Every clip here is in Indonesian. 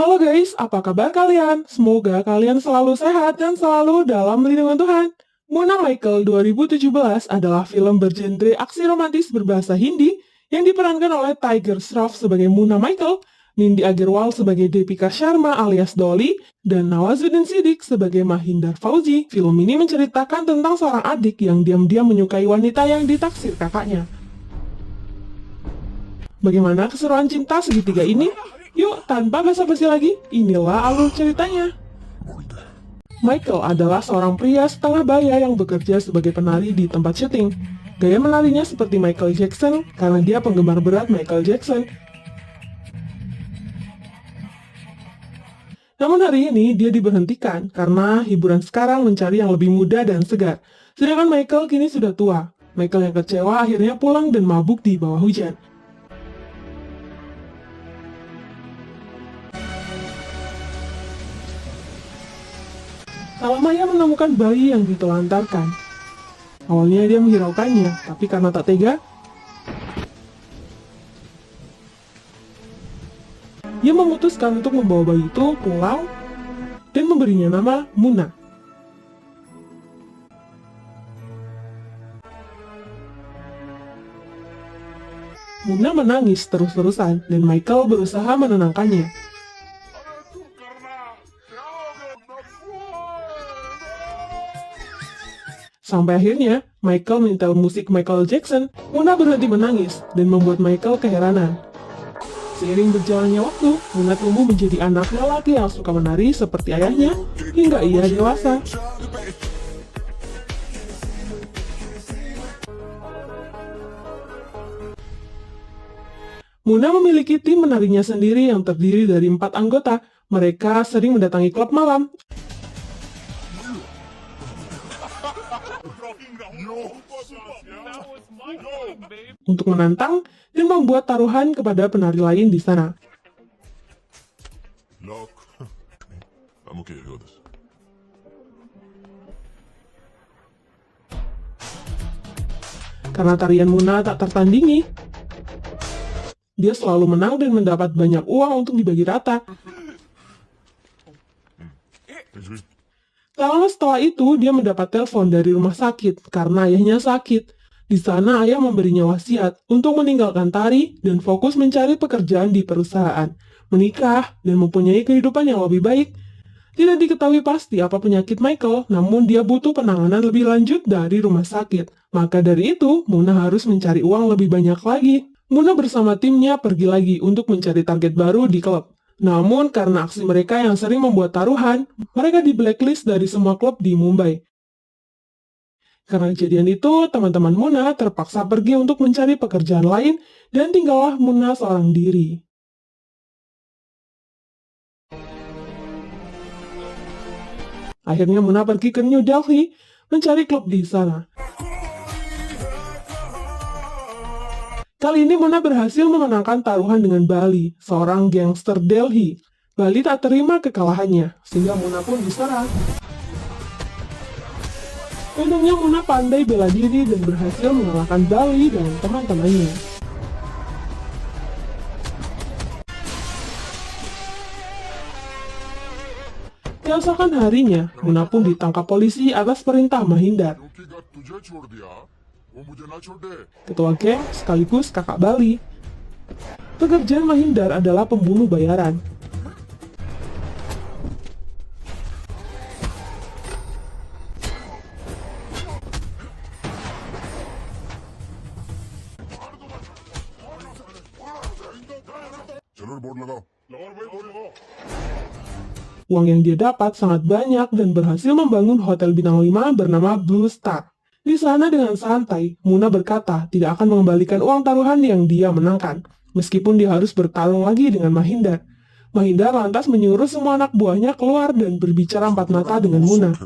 Halo guys, apa kabar kalian? Semoga kalian selalu sehat dan selalu dalam lindungan Tuhan. Mona Michael 2017 adalah film bergenre aksi romantis berbahasa Hindi yang diperankan oleh Tiger Shroff sebagai Mona Michael, Nindi Agarwal sebagai Deepika Sharma alias Dolly, dan Nawazuddin Siddiq sebagai Mahindar Fauzi. Film ini menceritakan tentang seorang adik yang diam-diam menyukai wanita yang ditaksir kakaknya. Bagaimana keseruan cinta segitiga ini? Yuk, tanpa basa-basi lagi, inilah alur ceritanya. Michael adalah seorang pria setengah baya yang bekerja sebagai penari di tempat syuting. Gaya menarinya seperti Michael Jackson karena dia penggemar berat Michael Jackson. Namun hari ini dia diberhentikan karena hiburan sekarang mencari yang lebih muda dan segar. Sedangkan Michael kini sudah tua. Michael yang kecewa akhirnya pulang dan mabuk di bawah hujan. Tak lama ia menemukan bayi yang ditelantarkan. Awalnya dia menghiraukannya, tapi karena tak tega, ia memutuskan untuk membawa bayi itu pulang dan memberinya nama Muna. Muna menangis terus-terusan dan Michael berusaha menenangkannya. Sampai akhirnya, Michael menyetel musik Michael Jackson. Muna berhenti menangis dan membuat Michael keheranan. Seiring berjalannya waktu, Muna tumbuh menjadi anak lelaki yang suka menari seperti ayahnya hingga ia dewasa. Muna memiliki tim menarinya sendiri yang terdiri dari 4 anggota. Mereka sering mendatangi klub malam. Untuk menantang dan membuat taruhan kepada penari lain di sana. Karena tarian Muna tak tertandingi, dia selalu menang dan mendapat banyak uang untuk dibagi rata. Tak lama setelah itu, dia mendapat telepon dari rumah sakit karena ayahnya sakit. Di sana ayah memberinya wasiat untuk meninggalkan tari dan fokus mencari pekerjaan di perusahaan, menikah, dan mempunyai kehidupan yang lebih baik. Tidak diketahui pasti apa penyakit Michael, namun dia butuh penanganan lebih lanjut dari rumah sakit. Maka dari itu, Muna harus mencari uang lebih banyak lagi. Muna bersama timnya pergi lagi untuk mencari target baru di klub. Namun karena aksi mereka yang sering membuat taruhan, mereka di blacklist dari semua klub di Mumbai. Karena kejadian itu, teman-teman Muna terpaksa pergi untuk mencari pekerjaan lain dan tinggallah Muna seorang diri. Akhirnya Muna pergi ke New Delhi mencari klub di sana. Kali ini Muna berhasil memenangkan taruhan dengan Bali, seorang gangster Delhi. Bali tak terima kekalahannya, sehingga Muna pun diserang. Untungnya Muna pandai bela diri dan berhasil mengalahkan Bali dan teman-temannya. Keesokan harinya, Muna pun ditangkap polisi atas perintah Mahindar, ketua geng sekaligus kakak Bali. Pekerjaan Mahindar adalah pembunuh bayaran. Uang yang dia dapat sangat banyak dan berhasil membangun hotel bintang 5 bernama Blue Star. Di sana dengan santai, Muna berkata tidak akan mengembalikan uang taruhan yang dia menangkan, meskipun dia harus bertarung lagi dengan Mahindar. Mahindar lantas menyuruh semua anak buahnya keluar dan berbicara empat mata dengan Muna.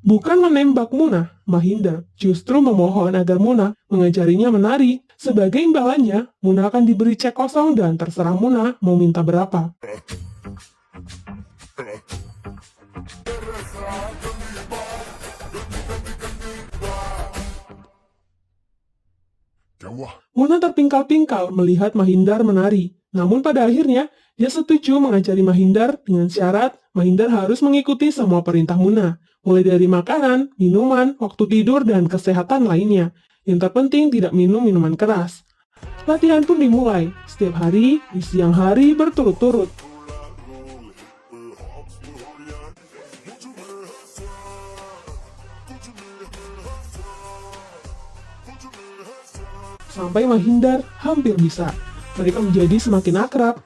Bukan menembak Muna, Mahindar justru memohon agar Muna mengajarinya menari. Sebagai imbalannya, Muna akan diberi cek kosong dan terserah Muna mau minta berapa. Muna terpingkal-pingkal melihat Mahindar menari. Namun pada akhirnya, dia setuju mengajari Mahindar dengan syarat Mahindar harus mengikuti semua perintah Muna, mulai dari makanan, minuman, waktu tidur, dan kesehatan lainnya. Yang terpenting tidak minum minuman keras. Latihan pun dimulai, setiap hari, di siang hari berturut-turut. Sampai Mahindar hampir bisa. Mereka menjadi semakin akrab.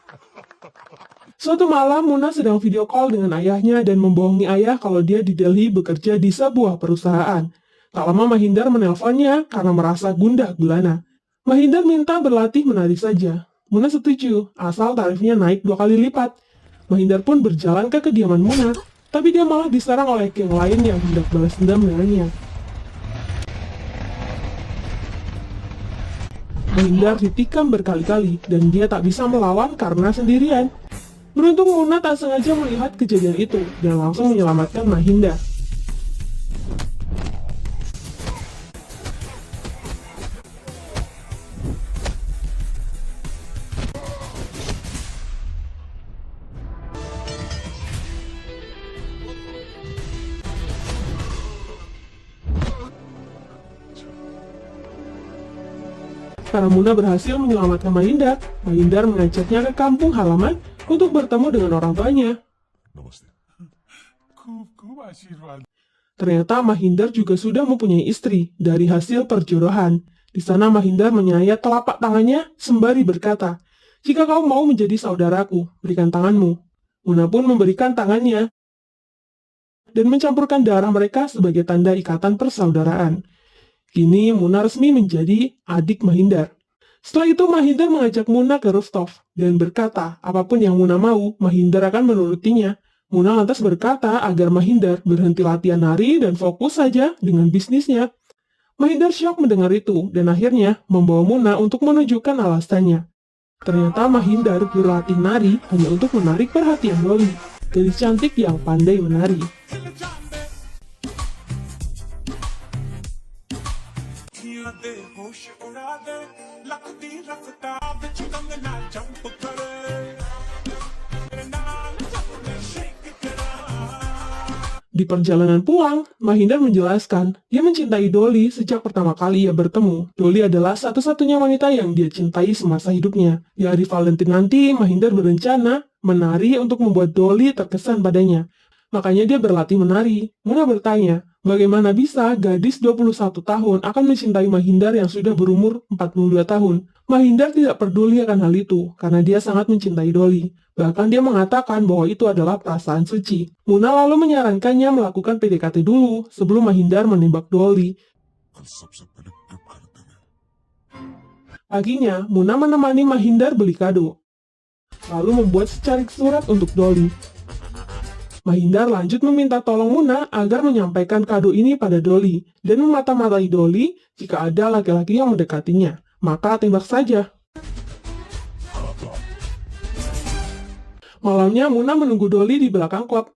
Suatu malam, Muna sedang video call dengan ayahnya dan membohongi ayah kalau dia di Delhi bekerja di sebuah perusahaan. Tak lama Mahindar menelponnya karena merasa gundah gulana. Mahindar minta berlatih menari saja. Muna setuju, asal tarifnya naik 2 kali lipat. Mahindar pun berjalan ke kediaman Muna, tapi dia malah diserang oleh geng lain yang hendak balas dendam dengannya. Mahindar ditikam berkali-kali dan dia tak bisa melawan karena sendirian. Beruntung Muna tak sengaja melihat kejadian itu dan langsung menyelamatkan Mahindar. Karena Muna berhasil menyelamatkan Mahindar, Mahindar mengajaknya ke kampung halaman untuk bertemu dengan orang tuanya. Ternyata Mahindar juga sudah mempunyai istri dari hasil perjodohan. Di sana Mahindar menyayat telapak tangannya sembari berkata, "Jika kau mau menjadi saudaraku, berikan tanganmu." Muna pun memberikan tangannya dan mencampurkan darah mereka sebagai tanda ikatan persaudaraan. Kini Muna resmi menjadi adik Mahindar. Setelah itu Mahindar mengajak Muna ke rooftop dan berkata apapun yang Muna mau, Mahindar akan menurutinya. Muna lantas berkata agar Mahindar berhenti latihan nari dan fokus saja dengan bisnisnya. Mahindar syok mendengar itu dan akhirnya membawa Muna untuk menunjukkan alasannya. Ternyata Mahindar berlatih nari hanya untuk menarik perhatian Dolly, gadis cantik yang pandai menari. Di perjalanan pulang, Mahindar menjelaskan dia mencintai Dolly sejak pertama kali ia bertemu. Dolly adalah satu-satunya wanita yang dia cintai semasa hidupnya. Di hari Valentine nanti, Mahindar berencana menari untuk membuat Dolly terkesan padanya. Makanya dia berlatih menari. Muna bertanya, bagaimana bisa gadis 21 tahun akan mencintai Mahindar yang sudah berumur 42 tahun? Mahindar tidak peduli akan hal itu, karena dia sangat mencintai Dolly. Bahkan dia mengatakan bahwa itu adalah perasaan suci. Muna lalu menyarankannya melakukan PDKT dulu, sebelum Mahindar menembak Dolly. Paginya, Muna menemani Mahindar beli kado, lalu membuat secarik surat untuk Dolly. Mahindar lanjut meminta tolong Muna agar menyampaikan kado ini pada Dolly dan memata-matai Dolly jika ada laki-laki yang mendekatinya. Maka tembak saja. Malamnya Muna menunggu Dolly di belakang klub.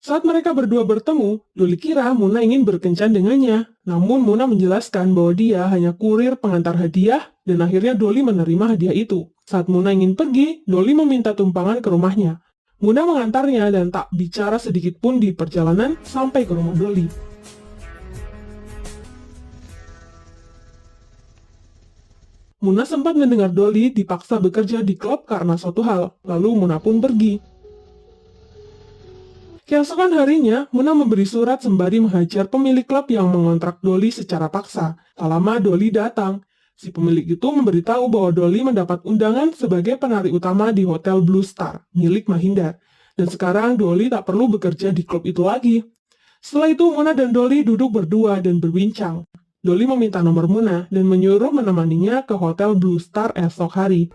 Saat mereka berdua bertemu, Dolly kira Muna ingin berkencan dengannya. Namun Muna menjelaskan bahwa dia hanya kurir pengantar hadiah dan akhirnya Dolly menerima hadiah itu. Saat Muna ingin pergi, Dolly meminta tumpangan ke rumahnya. Muna mengantarnya dan tak bicara sedikit pun di perjalanan sampai ke rumah Dolly. Muna sempat mendengar Dolly dipaksa bekerja di klub karena suatu hal, lalu Muna pun pergi. Keesokan harinya, Muna memberi surat sembari menghajar pemilik klub yang mengontrak Dolly secara paksa. Tak lama Dolly datang. Si pemilik itu memberitahu bahwa Dolly mendapat undangan sebagai penari utama di Hotel Blue Star, milik Mahindar. Dan sekarang Dolly tak perlu bekerja di klub itu lagi. Setelah itu Muna dan Dolly duduk berdua dan berbincang. Dolly meminta nomor Muna dan menyuruh menemaninya ke Hotel Blue Star esok hari.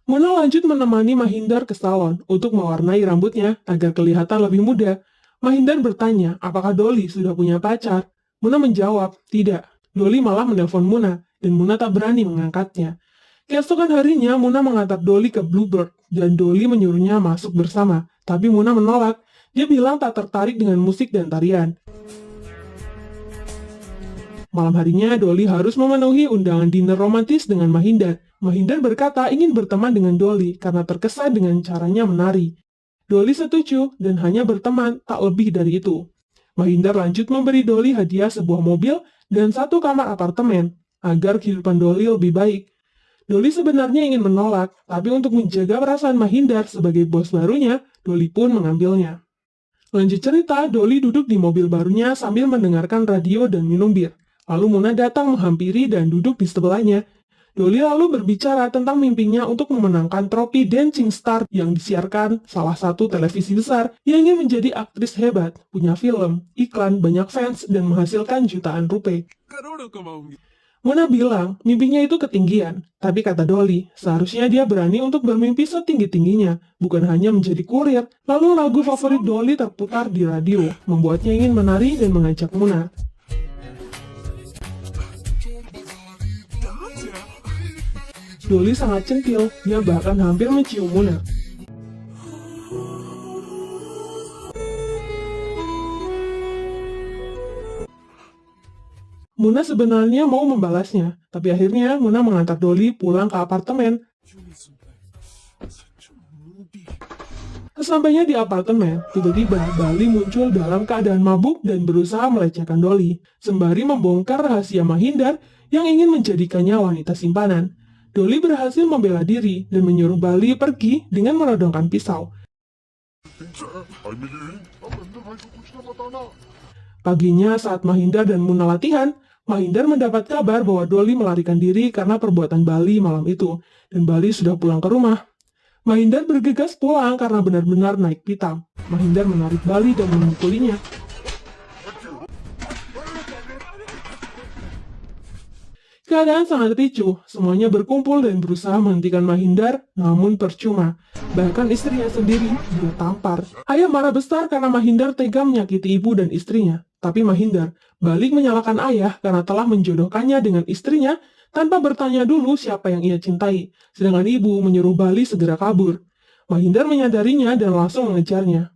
Muna lanjut menemani Mahindar ke salon untuk mewarnai rambutnya agar kelihatan lebih muda. Mahindar bertanya apakah Dolly sudah punya pacar. Muna menjawab, tidak. Dolly malah menelpon Muna, dan Muna tak berani mengangkatnya. Keesokan harinya, Muna mengantar Dolly ke Bluebird, dan Dolly menyuruhnya masuk bersama. Tapi Muna menolak. Dia bilang tak tertarik dengan musik dan tarian. Malam harinya, Dolly harus memenuhi undangan dinner romantis dengan Mahindar. Mahindar berkata ingin berteman dengan Dolly karena terkesan dengan caranya menari. Dolly setuju dan hanya berteman, tak lebih dari itu. Mahindar lanjut memberi Dolly hadiah sebuah mobil dan satu kamar apartemen, agar kehidupan Dolly lebih baik. Dolly sebenarnya ingin menolak, tapi untuk menjaga perasaan Mahindar sebagai bos barunya, Dolly pun mengambilnya. Lanjut cerita, Dolly duduk di mobil barunya sambil mendengarkan radio dan minum bir. Lalu Muna datang menghampiri dan duduk di sebelahnya. Dolly lalu berbicara tentang mimpinya untuk memenangkan trofi Dancing Star yang disiarkan salah satu televisi besar yang ingin menjadi aktris hebat, punya film, iklan, banyak fans, dan menghasilkan jutaan rupiah. Muna bilang mimpinya itu ketinggian, tapi kata Dolly, seharusnya dia berani untuk bermimpi setinggi-tingginya, bukan hanya menjadi kurir. Lalu lagu favorit Dolly terputar di radio, membuatnya ingin menari dan mengajak Muna. Dolly sangat centil, dia bahkan hampir mencium Muna. Muna sebenarnya mau membalasnya, tapi akhirnya Muna mengantar Dolly pulang ke apartemen. Sesampainya di apartemen, tiba-tiba Bali muncul dalam keadaan mabuk dan berusaha melecehkan Dolly, sembari membongkar rahasia Mahindar yang ingin menjadikannya wanita simpanan. Dolly berhasil membela diri dan menyuruh Bali pergi dengan menodongkan pisau. Paginya saat Mahindar dan Muna latihan, Mahindar mendapat kabar bahwa Dolly melarikan diri karena perbuatan Bali malam itu, dan Bali sudah pulang ke rumah. Mahindar bergegas pulang karena benar-benar naik pitam. Mahindar menarik Bali dan memukulinya. Keadaan sangat ricuh, semuanya berkumpul dan berusaha menghentikan Mahindar, namun percuma. Bahkan istrinya sendiri dia tampar. Ayah marah besar karena Mahindar tega menyakiti ibu dan istrinya. Tapi Mahindar balik menyalahkan ayah karena telah menjodohkannya dengan istrinya tanpa bertanya dulu siapa yang ia cintai. Sedangkan ibu menyuruh Bali segera kabur. Mahindar menyadarinya dan langsung mengejarnya.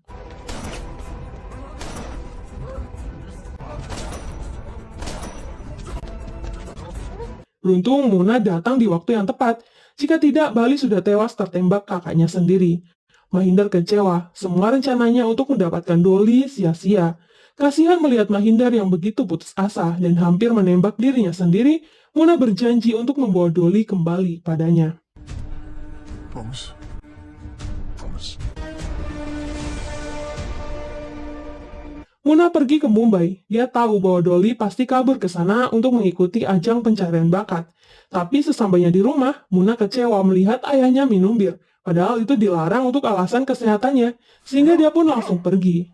Beruntung Muna datang di waktu yang tepat. Jika tidak, Bali sudah tewas tertembak kakaknya sendiri. Mahindar kecewa, semua rencananya untuk mendapatkan Dolly sia-sia. Kasihan melihat Mahindar yang begitu putus asa dan hampir menembak dirinya sendiri, Muna berjanji untuk membawa Dolly kembali padanya. Promise. Promise. Muna pergi ke Mumbai. Dia tahu bahwa Dolly pasti kabur ke sana untuk mengikuti ajang pencarian bakat. Tapi sesampainya di rumah, Muna kecewa melihat ayahnya minum bir. Padahal itu dilarang untuk alasan kesehatannya, sehingga dia pun langsung pergi.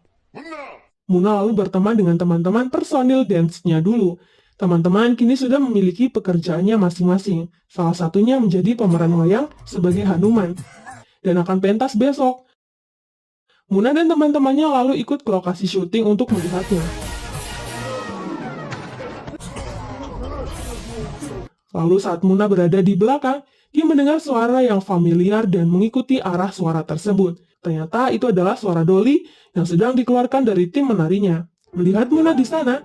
Muna lalu berteman dengan teman-teman personil dance-nya dulu. Teman-teman kini sudah memiliki pekerjaannya masing-masing. Salah satunya menjadi pemeran wayang sebagai Hanuman. Dan akan pentas besok. Muna dan teman-temannya lalu ikut ke lokasi syuting untuk melihatnya. Lalu saat Muna berada di belakang, dia mendengar suara yang familiar dan mengikuti arah suara tersebut. Ternyata itu adalah suara Dolly yang sedang dikeluarkan dari tim menarinya. Melihat Muna di sana,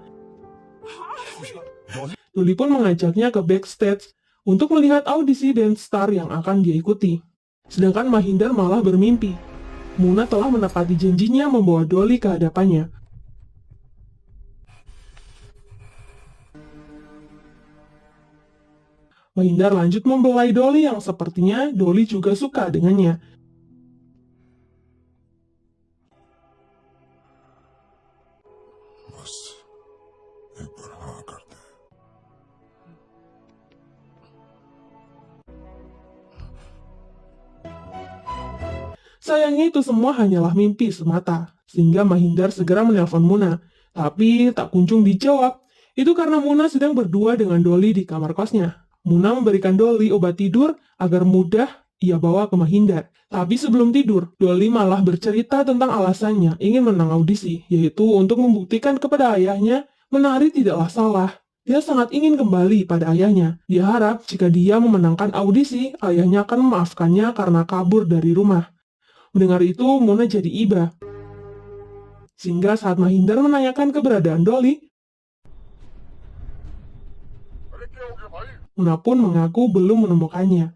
Dolly pun mengajaknya ke backstage untuk melihat audisi dance star yang akan dia ikuti. Sedangkan Mahindar malah bermimpi. Muna telah menepati janjinya membawa Dolly ke hadapannya. Mahindar lanjut membelai Dolly yang sepertinya Dolly juga suka dengannya. Sayangnya itu semua hanyalah mimpi semata, sehingga Mahindar segera menelpon Muna. Tapi tak kunjung dijawab. Itu karena Muna sedang berdua dengan Dolly di kamar kosnya. Muna memberikan Dolly obat tidur agar mudah ia bawa ke Mahindar. Tapi sebelum tidur, Dolly malah bercerita tentang alasannya ingin menang audisi, yaitu untuk membuktikan kepada ayahnya menari tidaklah salah. Dia sangat ingin kembali pada ayahnya. Dia harap jika dia memenangkan audisi, ayahnya akan memaafkannya karena kabur dari rumah. Mendengar itu, Muna jadi iba. Sehingga saat Mahindar menanyakan keberadaan Dolly, Muna pun mengaku belum menemukannya.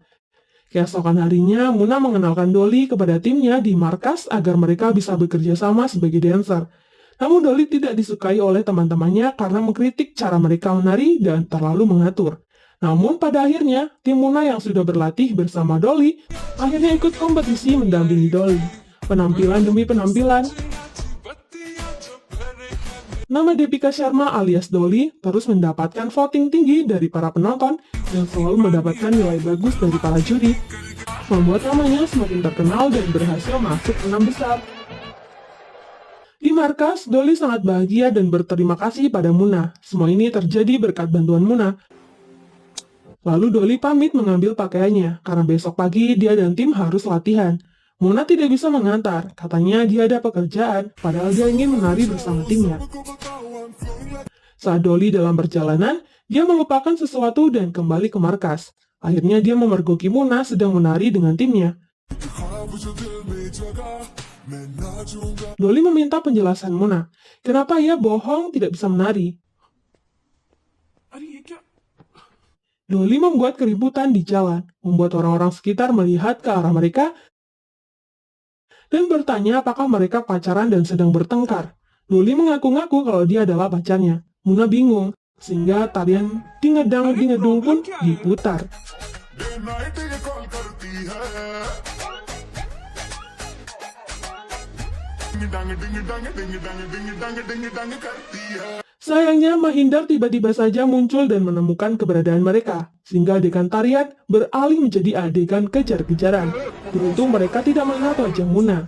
Keesokan harinya, Muna mengenalkan Dolly kepada timnya di markas agar mereka bisa bekerja sama sebagai dancer. Namun Dolly tidak disukai oleh teman-temannya karena mengkritik cara mereka menari dan terlalu mengatur. Namun pada akhirnya, tim Muna yang sudah berlatih bersama Dolly akhirnya ikut kompetisi mendampingi Dolly. Penampilan demi penampilan, nama Deepika Sharma alias Dolly terus mendapatkan voting tinggi dari para penonton dan selalu mendapatkan nilai bagus dari para juri, membuat namanya semakin terkenal dan berhasil masuk 6 besar. Di markas, Dolly sangat bahagia dan berterima kasih pada Muna. Semua ini terjadi berkat bantuan Muna. Lalu Dolly pamit mengambil pakaiannya, karena besok pagi dia dan tim harus latihan. Muna tidak bisa mengantar, katanya dia ada pekerjaan, padahal dia ingin menari bersama timnya. Saat Dolly dalam perjalanan, dia melupakan sesuatu dan kembali ke markas. Akhirnya dia memergoki Muna sedang menari dengan timnya. Dolly meminta penjelasan Muna, kenapa ia bohong tidak bisa menari. Dolly membuat keributan di jalan, membuat orang-orang sekitar melihat ke arah mereka dan bertanya apakah mereka pacaran dan sedang bertengkar. Dolly mengaku-ngaku kalau dia adalah pacarnya. Muna bingung, sehingga tarian dingedang-dingedung pun diputar. Sayangnya, Mahindar tiba-tiba saja muncul dan menemukan keberadaan mereka, sehingga adegan tarian beralih menjadi adegan kejar-kejaran. Beruntung mereka tidak melihat wajah Muna.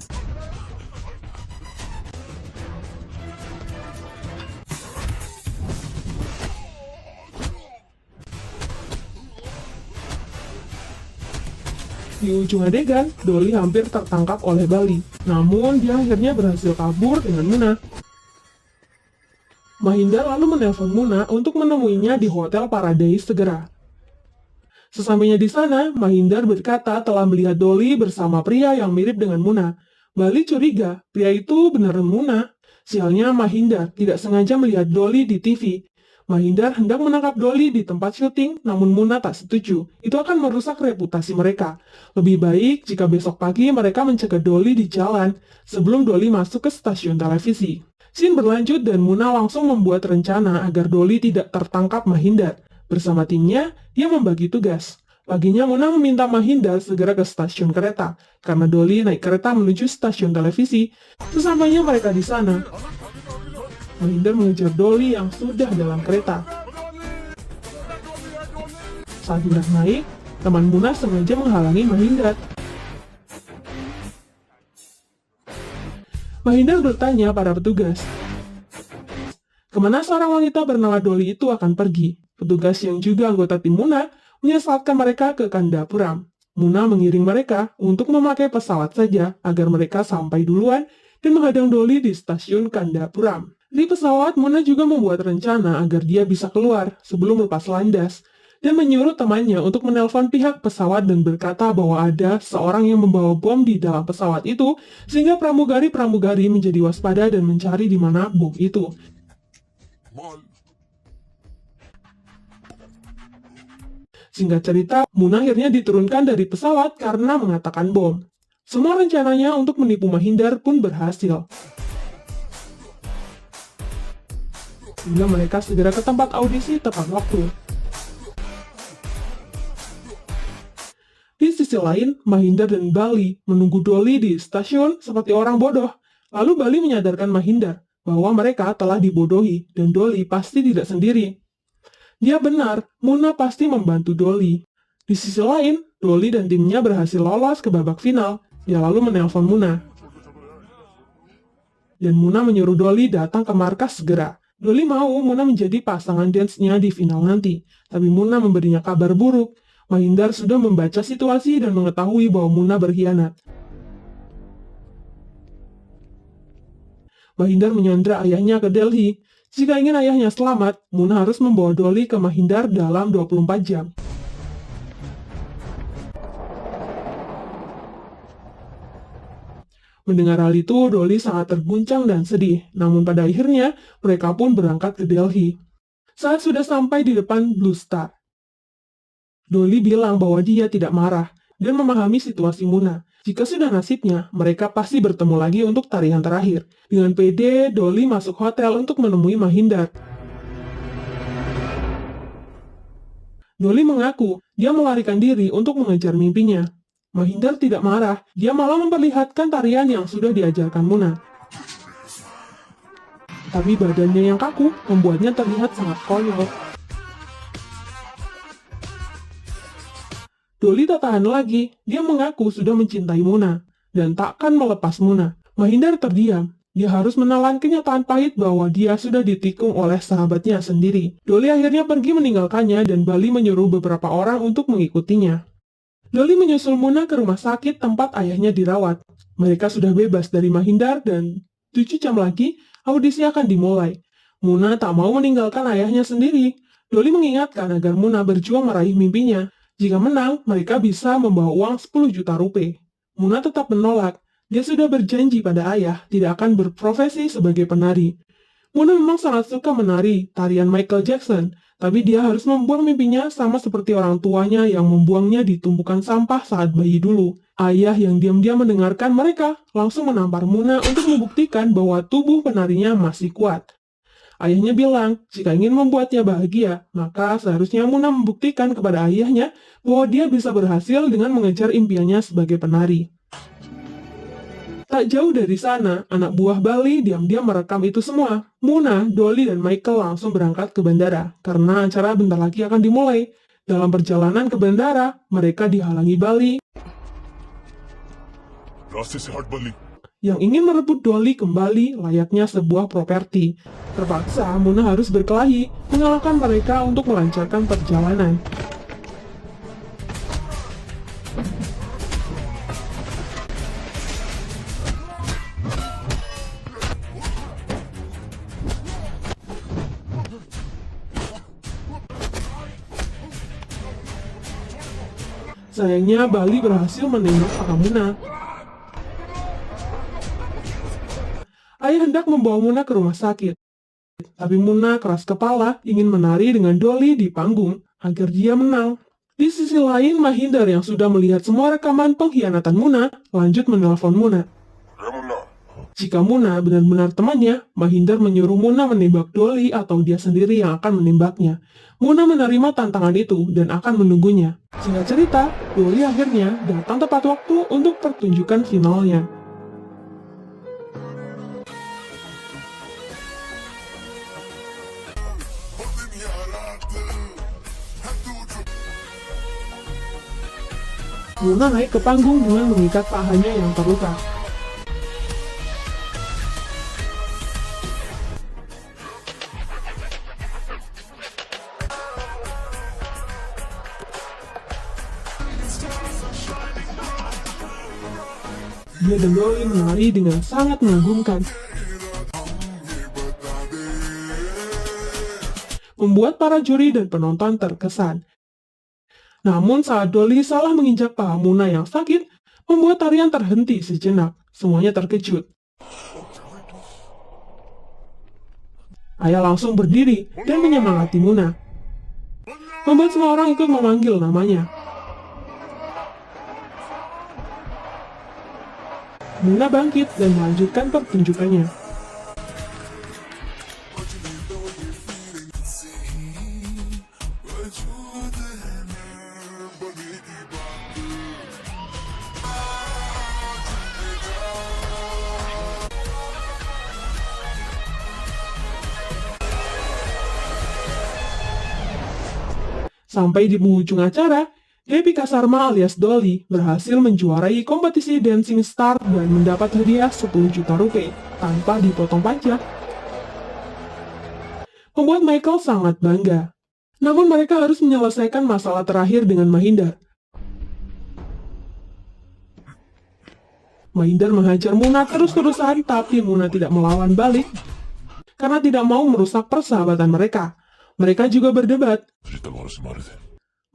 Di ujung adegan, Dolly hampir tertangkap oleh Bali, namun dia akhirnya berhasil kabur dengan Muna. Mahindar lalu menelpon Muna untuk menemuinya di Hotel Paradise segera. Sesampainya di sana, Mahindar berkata telah melihat Dolly bersama pria yang mirip dengan Muna. Bali curiga, pria itu beneran Muna. Sialnya Mahindar tidak sengaja melihat Dolly di TV. Mahindar hendak menangkap Dolly di tempat syuting, namun Muna tak setuju. Itu akan merusak reputasi mereka. Lebih baik jika besok pagi mereka mencegah Dolly di jalan, sebelum Dolly masuk ke stasiun televisi. Scene berlanjut dan Muna langsung membuat rencana agar Dolly tidak tertangkap Mahindar. Bersama timnya, dia membagi tugas. Paginya Muna meminta Mahindar segera ke stasiun kereta, karena Dolly naik kereta menuju stasiun televisi. Sesampainya mereka di sana, Mahindar mengejar Dolly yang sudah dalam kereta. Saat hendak naik, teman Muna sengaja menghalangi Mahindar. Mahindar bertanya pada petugas, kemana seorang wanita bernama Dolly itu akan pergi? Petugas yang juga anggota tim Muna menyesatkan mereka ke Kandapuram. Muna mengiring mereka untuk memakai pesawat saja agar mereka sampai duluan dan menghadang Dolly di stasiun Kandapuram. Di pesawat, Muna juga membuat rencana agar dia bisa keluar sebelum lepas landas dan menyuruh temannya untuk menelpon pihak pesawat dan berkata bahwa ada seorang yang membawa bom di dalam pesawat itu, sehingga pramugari-pramugari menjadi waspada dan mencari di mana bom itu. Singkat cerita, Muna akhirnya diturunkan dari pesawat karena mengatakan bom. Semua rencananya untuk menipu Mahindar pun berhasil. Sehingga mereka segera ke tempat audisi tepat waktu. Di sisi lain, Mahindar dan Bali menunggu Dolly di stasiun seperti orang bodoh. Lalu Bali menyadarkan Mahindar bahwa mereka telah dibodohi dan Dolly pasti tidak sendiri. Dia benar, Muna pasti membantu Dolly. Di sisi lain, Dolly dan timnya berhasil lolos ke babak final. Dia lalu menelpon Muna. Dan Muna menyuruh Dolly datang ke markas segera. Dolly mau Muna menjadi pasangan dance-nya di final nanti. Tapi Muna memberinya kabar buruk. Mahindar sudah membaca situasi dan mengetahui bahwa Muna berkhianat. Mahindar menyandra ayahnya ke Delhi. Jika ingin ayahnya selamat, Muna harus membawa Dolly ke Mahindar dalam 24 jam. Mendengar hal itu, Dolly sangat terguncang dan sedih. Namun pada akhirnya, mereka pun berangkat ke Delhi. Saat sudah sampai di depan Blue Star, Dolly bilang bahwa dia tidak marah dan memahami situasi Muna. Jika sudah nasibnya, mereka pasti bertemu lagi untuk tarian terakhir. Dengan pede, Dolly masuk hotel untuk menemui Mahindar. Dolly mengaku dia melarikan diri untuk mengejar mimpinya. Mahindar tidak marah, dia malah memperlihatkan tarian yang sudah diajarkan Muna. Tapi badannya yang kaku membuatnya terlihat sangat konyol. Dolly tak tahan lagi, dia mengaku sudah mencintai Muna dan takkan melepas Muna. Mahindar terdiam, dia harus menelan kenyataan pahit bahwa dia sudah ditikung oleh sahabatnya sendiri. Dolly akhirnya pergi meninggalkannya dan Bali menyuruh beberapa orang untuk mengikutinya. Dolly menyusul Muna ke rumah sakit tempat ayahnya dirawat. Mereka sudah bebas dari Mahindar dan 7 jam lagi audisi akan dimulai. Muna tak mau meninggalkan ayahnya sendiri. Dolly mengingatkan agar Muna berjuang meraih mimpinya. Jika menang, mereka bisa membawa uang 10 juta rupiah. Muna tetap menolak. Dia sudah berjanji pada ayah tidak akan berprofesi sebagai penari. Muna memang sangat suka menari tarian Michael Jackson, tapi dia harus membuang mimpinya sama seperti orang tuanya yang membuangnya di tumpukan sampah saat bayi dulu. Ayah yang diam-diam mendengarkan mereka langsung menampar Muna untuk membuktikan bahwa tubuh penarinya masih kuat. Ayahnya bilang, jika ingin membuatnya bahagia, maka seharusnya Muna membuktikan kepada ayahnya bahwa dia bisa berhasil dengan mengejar impiannya sebagai penari. Tak jauh dari sana, anak buah Bali diam-diam merekam itu semua. Muna, Dolly, dan Michael langsung berangkat ke bandara, karena acara bentar lagi akan dimulai. Dalam perjalanan ke bandara, mereka dihalangi Bali रास्ते से हट बल्ली yang ingin merebut Dolly kembali layaknya sebuah properti. Terpaksa, Muna harus berkelahi, mengalahkan mereka untuk melancarkan perjalanan. Sayangnya, Bali berhasil menembak para Muna. Ayah hendak membawa Muna ke rumah sakit. Tapi Muna keras kepala ingin menari dengan Dolly di panggung agar dia menang. Di sisi lain, Mahindar yang sudah melihat semua rekaman pengkhianatan Muna lanjut menelpon Muna. Jika Muna benar-benar temannya, Mahindar menyuruh Muna menembak Dolly atau dia sendiri yang akan menembaknya. Muna menerima tantangan itu dan akan menunggunya. Singkat cerita, Dolly akhirnya datang tepat waktu untuk pertunjukan finalnya. Muna naik ke panggung dengan mengikat pahanya yang terluka. Dia dan Dolly menari dengan sangat mengagumkan, membuat para juri dan penonton terkesan. Namun saat Dolly salah menginjak paha Muna yang sakit, membuat tarian terhenti sejenak. Semuanya terkejut. Ayah langsung berdiri dan menyemangati Muna, membuat semua orang ikut memanggil namanya. Muna bangkit dan melanjutkan pertunjukannya. Sampai di penghujung acara, Debbie Kasarma alias Dolly berhasil menjuarai kompetisi Dancing Star dan mendapat hadiah 10 juta rupiah tanpa dipotong pajak. Membuat Michael sangat bangga. Namun mereka harus menyelesaikan masalah terakhir dengan Mahindar. Mahindar menghajar Muna terus-terusan, tapi Muna tidak melawan balik karena tidak mau merusak persahabatan mereka. Mereka juga berdebat.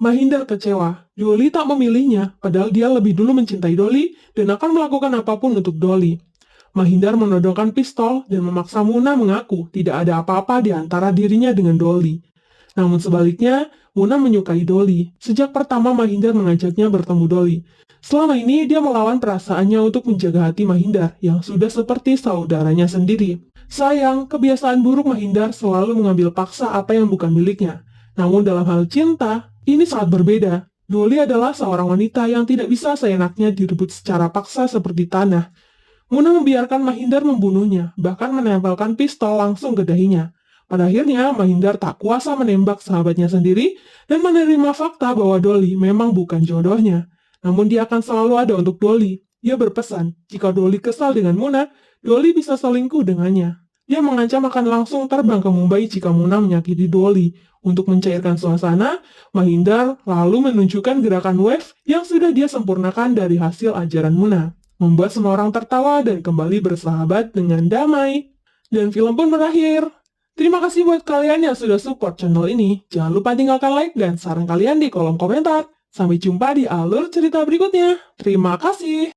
Mahindar kecewa. Dolly tak memilihnya, padahal dia lebih dulu mencintai Dolly dan akan melakukan apapun untuk Dolly. Mahindar menodongkan pistol dan memaksa Muna mengaku tidak ada apa-apa di antara dirinya dengan Dolly. Namun sebaliknya, Muna menyukai Dolly. Sejak pertama Mahindar mengajaknya bertemu Dolly. Selama ini dia melawan perasaannya untuk menjaga hati Mahindar yang sudah seperti saudaranya sendiri. Sayang, kebiasaan buruk Mahindar selalu mengambil paksa apa yang bukan miliknya. Namun dalam hal cinta, ini sangat berbeda. Dolly adalah seorang wanita yang tidak bisa seenaknya direbut secara paksa seperti tanah. Muna membiarkan Mahindar membunuhnya, bahkan menempelkan pistol langsung ke dahinya. Pada akhirnya, Mahindar tak kuasa menembak sahabatnya sendiri dan menerima fakta bahwa Dolly memang bukan jodohnya. Namun dia akan selalu ada untuk Dolly. Dia berpesan, jika Dolly kesal dengan Muna, Dolly bisa selingkuh dengannya. Dia mengancam akan langsung terbang ke Mumbai jika Muna menyakiti Dolly. Untuk mencairkan suasana, Mahindar lalu menunjukkan gerakan wave yang sudah dia sempurnakan dari hasil ajaran Muna, membuat semua orang tertawa dan kembali bersahabat dengan damai. Dan film pun berakhir. Terima kasih buat kalian yang sudah support channel ini. Jangan lupa tinggalkan like dan saran kalian di kolom komentar. Sampai jumpa di alur cerita berikutnya. Terima kasih.